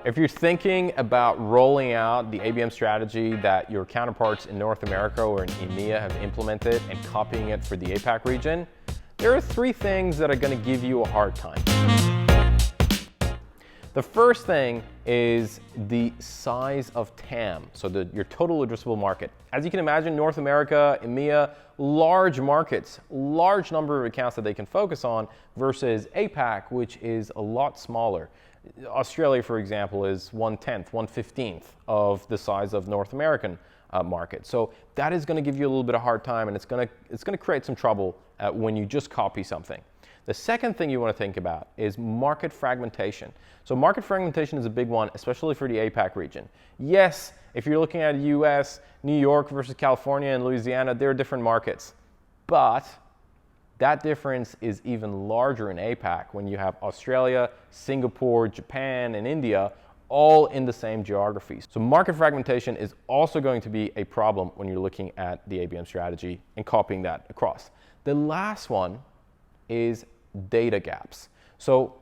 If you're thinking about rolling out the ABM strategy that your counterparts in North America or in EMEA have implemented and copying it for the APAC region, there are three things that are going to give you a hard time. The first thing is the size of TAM, so your total addressable market. As you can imagine, North America, EMEA, large markets, large number of accounts that they can focus on versus APAC, which is a lot smaller. Australia, for example, is 1/10, 1/15 of the size of North American market. So that is going to give you a little bit of hard time, and it's going to create some trouble when you just copy something. The second thing you want to think about is market fragmentation. So market fragmentation is a big one, especially for the APAC region. Yes, if you're looking at US, New York versus California and Louisiana, they're different markets. But that difference is even larger in APAC when you have Australia, Singapore, Japan, and India all in the same geographies. So market fragmentation is also going to be a problem when you're looking at the ABM strategy and copying that across. The last one is data gaps. So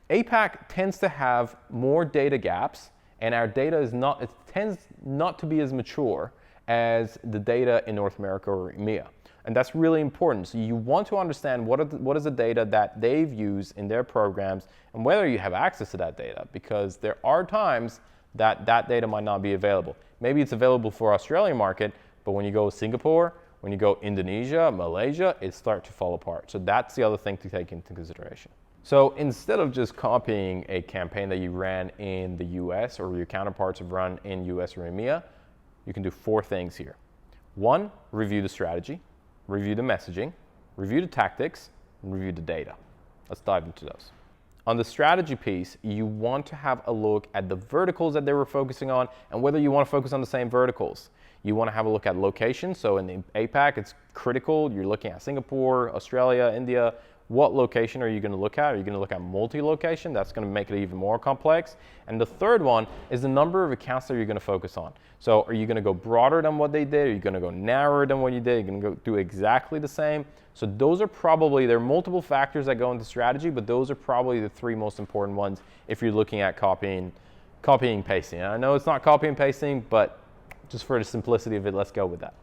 APAC tends to have more data gaps, and our data it tends not to be as mature as the data in North America or EMEA. And that's really important. So you want to understand what is the data that they've used in their programs and whether you have access to that data, because there are times that data might not be available. Maybe it's available for Australian market, but when you go to Singapore, when you go Indonesia, Malaysia, it starts to fall apart. So that's the other thing to take into consideration. So instead of just copying a campaign that you ran in the US or your counterparts have run in US or EMEA, you can do four things here. One, review the strategy, review the messaging, review the tactics, and review the data. Let's dive into those. On the strategy piece, you want to have a look at the verticals that they were focusing on and whether you want to focus on the same verticals. You want to have a look at location. So in the APAC, it's critical. You're looking at Singapore, Australia, India. What location are you going to look at? Are you going to look at multi-location? That's going to make it even more complex. And the third one is the number of accounts that you're going to focus on. So are you going to go broader than what they did? Are you going to go narrower than what you did? Are you going to go do exactly the same? So those are probably, there are multiple factors that go into strategy, but those are probably the three most important ones if you're looking at copying and pasting. And I know it's not copy and pasting, but just for the simplicity of it, let's go with that.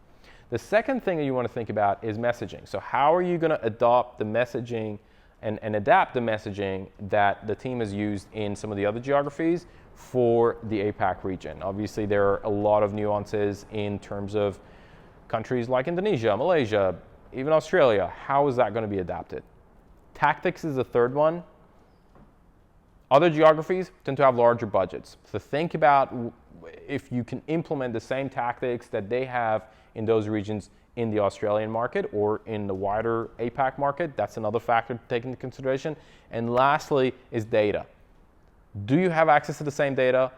The second thing that you want to think about is messaging. So how are you going to adopt the messaging and adapt the messaging that the team has used in some of the other geographies for the APAC region? Obviously, there are a lot of nuances in terms of countries like Indonesia, Malaysia, even Australia. How is that going to be adapted? Tactics is the third one. Other geographies tend to have larger budgets. So think about if you can implement the same tactics that they have in those regions in the Australian market or in the wider APAC market. That's another factor to take into consideration. And lastly is data. Do you have access to the same data?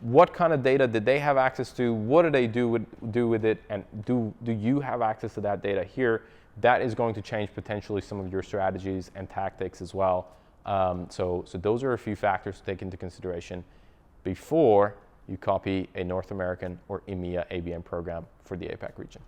What kind of data did they have access to? What do they do with it? And do you have access to that data here? That is going to change potentially some of your strategies and tactics as well. So those are a few factors to take into consideration before you copy a North American or EMEA ABM program for the APAC region.